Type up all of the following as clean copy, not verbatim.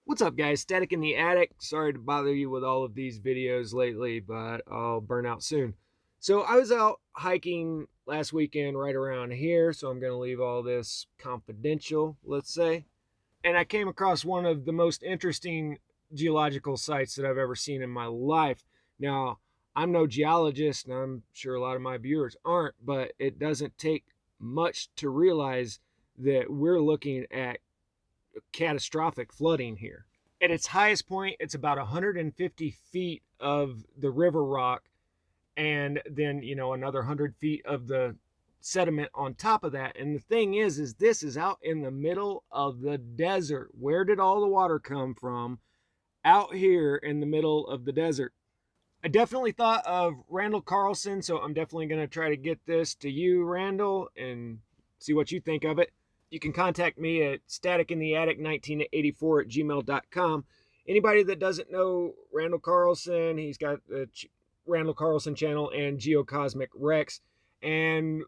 What's up, guys? Static in the Attic. Sorry to bother you with all of these videos lately, but I'll burn out soon. So I was out hiking last weekend right around here, so I'm going to leave all this confidential, let's say. And I came across one of the most interesting geological sites that I've ever seen in my life. Now, I'm no geologist, and I'm sure a lot of my viewers aren't, but it doesn't take much to realize that we're looking at catastrophic flooding here. At its highest point, it's about 150 feet of the river rock, and then, another 100 feet of the sediment on top of that. And the thing is this is out in the middle of the desert. Where did all the water come from? Out here in the middle of the desert. I definitely thought of Randall Carlson, so I'm definitely going to try to get this to you, Randall, and see what you think of it. You can contact me at staticintheattic1984@gmail.com. Anybody that doesn't know Randall Carlson, he's got the Randall Carlson channel and Geocosmic Rex, and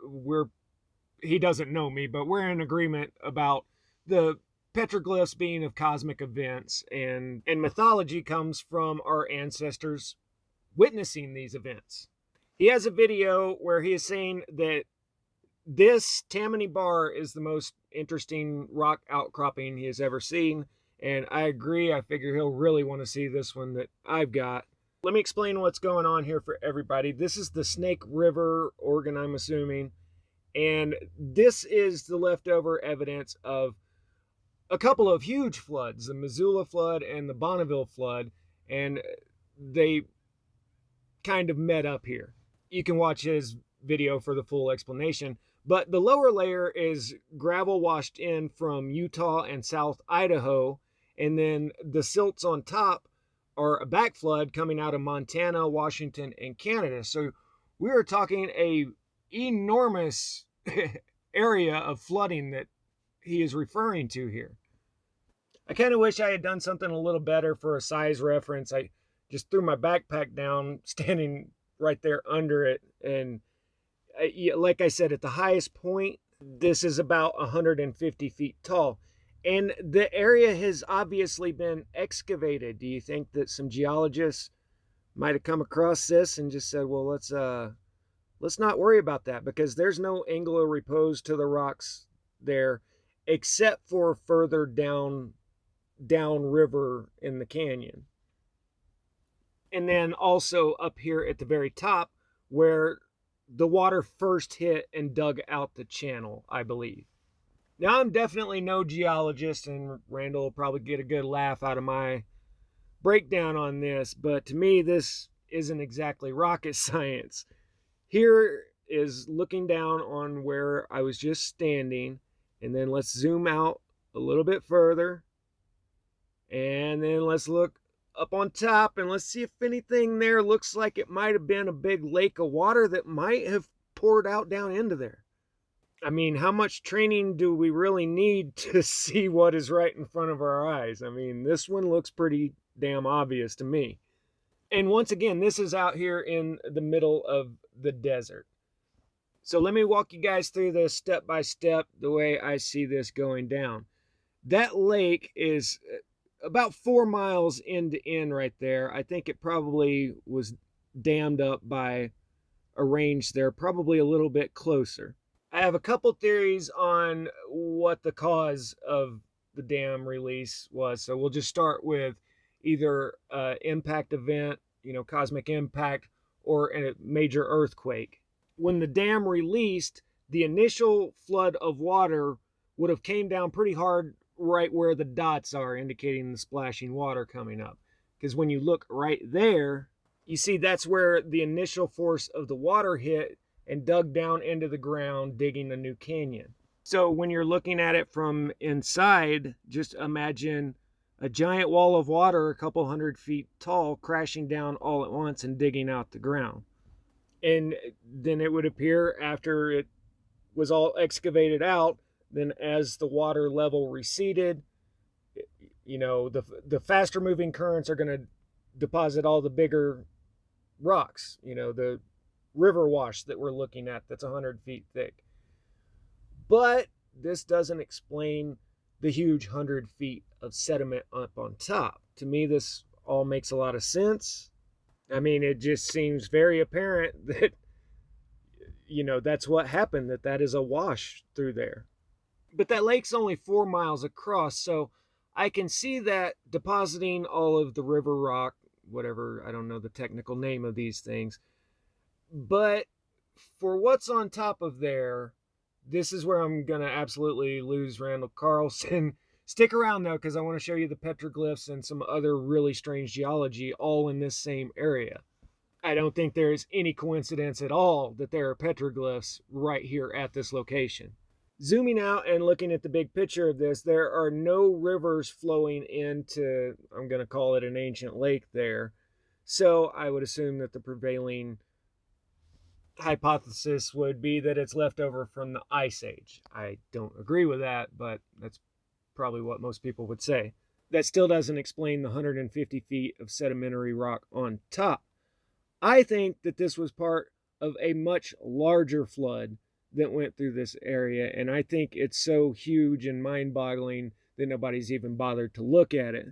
he doesn't know me, but we're in agreement about the petroglyphs being of cosmic events, and mythology comes from our ancestors witnessing these events. He has a video where he is saying that this Tammany Bar is the most interesting rock outcropping he has ever seen, and I agree. I figure he'll really want to see this one that I've got. Let me explain what's going on here for everybody. This is the Snake River, Oregon, I'm assuming, and this is the leftover evidence of a couple of huge floods, the Missoula flood and the Bonneville flood, and they kind of met up here. You can watch his video for the full explanation. But the lower layer is gravel washed in from Utah and South Idaho, and then the silts on top are a backflood coming out of Montana, Washington, and Canada. So we are talking a enormous area of flooding that he is referring to here. I kind of wish I had done something a little better for a size reference. I just threw my backpack down, standing right there under it, and like I said, at the highest point, this is about 150 feet tall. And the area has obviously been excavated. Do you think that some geologists might have come across this and just said, well, let's not worry about that, because there's no angle of repose to the rocks there, except for further down river in the canyon. And then also up here at the very top, where the water first hit and dug out the channel, I believe. Now, I'm definitely no geologist, and Randall will probably get a good laugh out of my breakdown on this, but to me, this isn't exactly rocket science. Here is looking down on where I was just standing, and then let's zoom out a little bit further, and then let's look up on top, and let's see if anything there looks like it might have been a big lake of water that might have poured out down into there. I mean, how much training do we really need to see what is right in front of our eyes? I mean, this one looks pretty damn obvious to me. And once again, this is out here in the middle of the desert. So let me walk you guys through this step by step, the way I see this going down. That lake is about 4 miles end to end right there. I think it probably was dammed up by a range there, probably a little bit closer. I have a couple theories on what the cause of the dam release was. So we'll just start with either impact event, cosmic impact, or a major earthquake. When the dam released, the initial flood of water would have came down pretty hard right where the dots are, indicating the splashing water coming up. Because when you look right there, you see that's where the initial force of the water hit and dug down into the ground, digging a new canyon. So when you're looking at it from inside, just imagine a giant wall of water a couple 100 feet tall crashing down all at once and digging out the ground. And then it would appear, after it was all excavated out, then as the water level receded, the faster moving currents are going to deposit all the bigger rocks, the river wash that we're looking at that's 100 feet thick. But this doesn't explain the huge 100 feet of sediment up on top. To me, this all makes a lot of sense. I mean, it just seems very apparent that, that's what happened, that is a wash through there. But that lake's only 4 miles across, so I can see that depositing all of the river rock, whatever, I don't know the technical name of these things. But for what's on top of there, this is where I'm going to absolutely lose Randall Carlson. Stick around, though, because I want to show you the petroglyphs and some other really strange geology all in this same area. I don't think there's any coincidence at all that there are petroglyphs right here at this location. Zooming out and looking at the big picture of this, there are no rivers flowing into, I'm going to call it an ancient lake there. So I would assume that the prevailing hypothesis would be that it's left over from the Ice Age. I don't agree with that, but that's probably what most people would say. That still doesn't explain the 150 feet of sedimentary rock on top. I think that this was part of a much larger flood that went through this area, and I think it's so huge and mind-boggling that nobody's even bothered to look at it.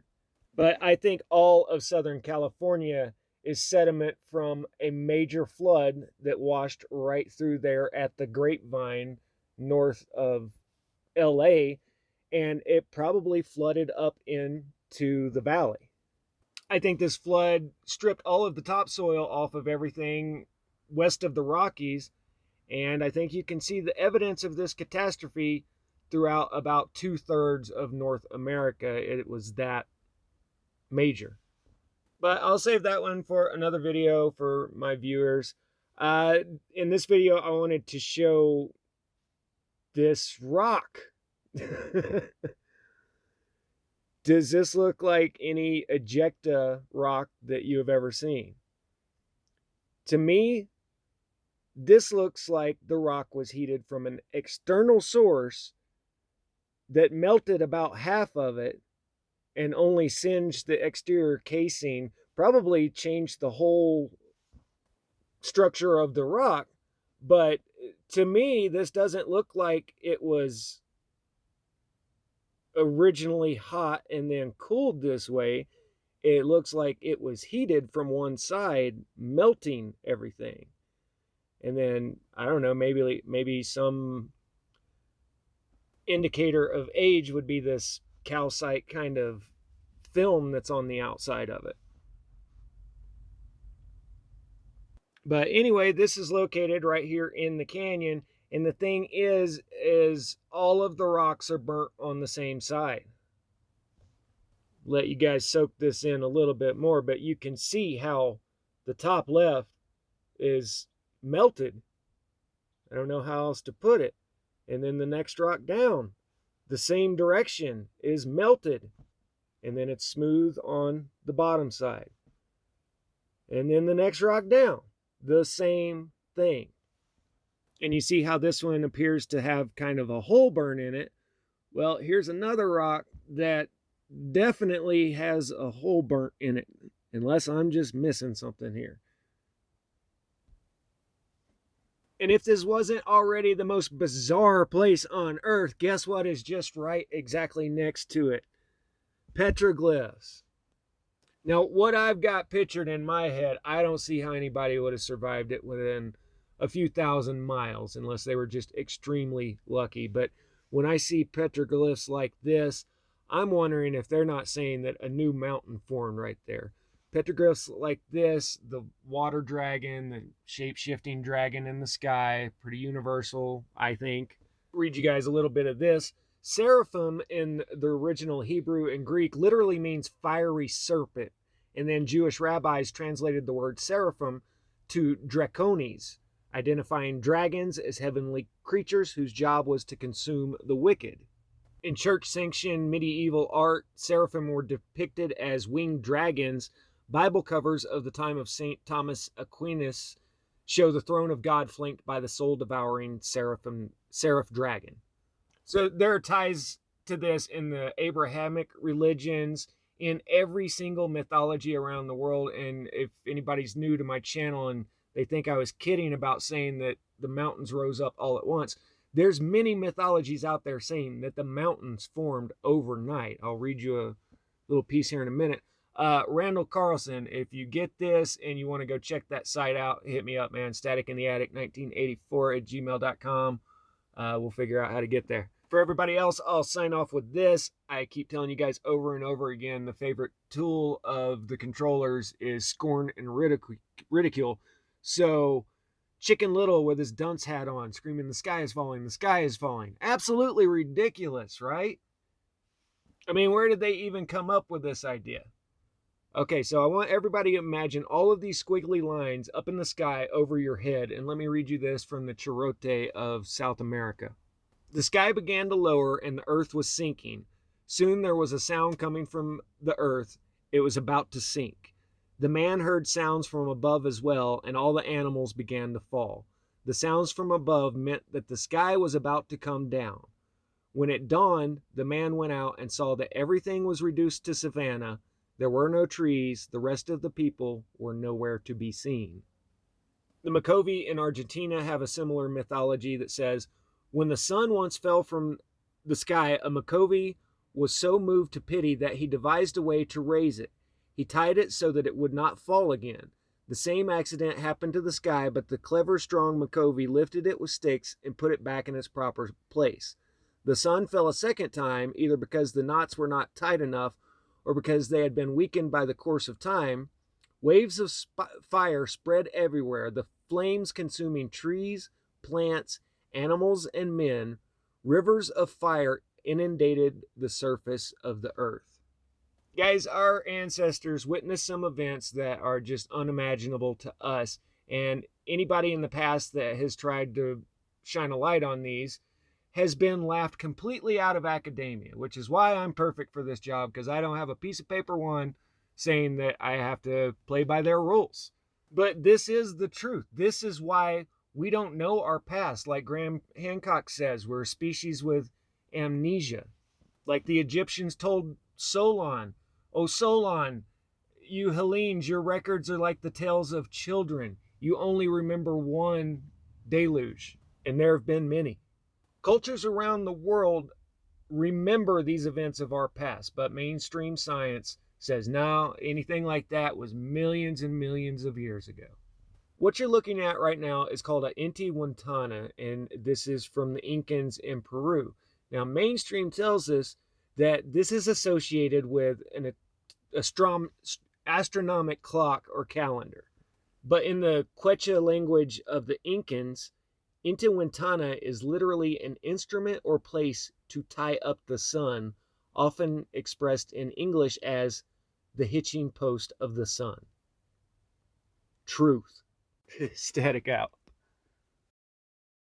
But I think all of Southern California is sediment from a major flood that washed right through there at the Grapevine north of LA, and it probably flooded up into the valley. I think this flood stripped all of the topsoil off of everything west of the Rockies, and I think you can see the evidence of this catastrophe throughout about 2/3 of North America. It was that major. But I'll save that one for another video for my viewers. In this video, I wanted to show this rock. Does this look like any ejecta rock that you have ever seen? To me, this looks like the rock was heated from an external source that melted about half of it and only singed the exterior casing, probably changed the whole structure of the rock. But to me, this doesn't look like it was originally hot and then cooled this way. It looks like it was heated from one side, melting everything. And then, I don't know, maybe some indicator of age would be this calcite kind of film that's on the outside of it. But anyway, this is located right here in the canyon. And the thing is all of the rocks are burnt on the same side. Let you guys soak this in a little bit more, but you can see how the top left is melted. I don't know how else to put it. And then the next rock down, the same direction, is melted. And then it's smooth on the bottom side. And then the next rock down, the same thing. And you see how this one appears to have kind of a hole burn in it. Well, here's another rock that definitely has a hole burnt in it, unless I'm just missing something here. And if this wasn't already the most bizarre place on Earth, guess what is just right exactly next to it? Petroglyphs. Now, what I've got pictured in my head, I don't see how anybody would have survived it within a few thousand miles unless they were just extremely lucky. But when I see petroglyphs like this, I'm wondering if they're not saying that a new mountain formed right there. Petroglyphs like this, the water dragon, the shape-shifting dragon in the sky, pretty universal, I think. Read you guys a little bit of this. Seraphim in the original Hebrew and Greek literally means fiery serpent. And then Jewish rabbis translated the word seraphim to dracones, identifying dragons as heavenly creatures whose job was to consume the wicked. In church-sanctioned medieval art, seraphim were depicted as winged dragons. Bible covers of the time of St. Thomas Aquinas show the throne of God flanked by the soul-devouring seraph dragon. So there are ties to this in the Abrahamic religions, in every single mythology around the world. And if anybody's new to my channel and they think I was kidding about saying that the mountains rose up all at once, There's many mythologies out there saying that the mountains formed overnight. I'll read you a little piece here in a minute. Randall Carlson, if you get this and you want to go check that site out, hit me up, man. staticintheattic1984@gmail.com. We'll figure out how to get there. For everybody else, I'll sign off with this. I keep telling you guys over and over again, the favorite tool of the controllers is scorn and ridicule. So Chicken Little with his dunce hat on, screaming, "The sky is falling, the sky is falling." Absolutely ridiculous, right? I mean, where did they even come up with this idea? Okay, so I want everybody to imagine all of these squiggly lines up in the sky over your head. And let me read you this from the Chirote of South America. The sky began to lower and the earth was sinking. Soon there was a sound coming from the earth. It was about to sink. The man heard sounds from above as well, and all the animals began to fall. The sounds from above meant that the sky was about to come down. When it dawned, the man went out and saw that everything was reduced to savanna. There were no trees. The rest of the people were nowhere to be seen. The Makovi in Argentina have a similar mythology that says, when the sun once fell from the sky, a Makovi was so moved to pity that he devised a way to raise it. He tied it so that it would not fall again. The same accident happened to the sky, but the clever, strong Makovi lifted it with sticks and put it back in its proper place. The sun fell a second time, either because the knots were not tight enough or because they had been weakened by the course of time. Waves of fire spread everywhere, the flames consuming trees, plants, animals, and men. Rivers of fire inundated the surface of the earth. Guys, our ancestors witnessed some events that are just unimaginable to us, and anybody in the past that has tried to shine a light on these has been laughed completely out of academia, which is why I'm perfect for this job, because I don't have a piece of paper one saying that I have to play by their rules. But this is the truth. This is why we don't know our past. Like Graham Hancock says, we're a species with amnesia. Like the Egyptians told Solon, "Oh, Solon, you Hellenes, your records are like the tales of children. You only remember one deluge." And there have been many. Cultures around the world remember these events of our past, but mainstream science says no, anything like that was millions and millions of years ago. What you're looking at right now is called a Intihuatana, and this is from the Incans in Peru. Now, mainstream tells us that this is associated with an astronomic clock or calendar. But in the Quechua language of the Incans, Intihuatana is literally an instrument or place to tie up the sun, often expressed in English as the hitching post of the sun. Truth. Static out.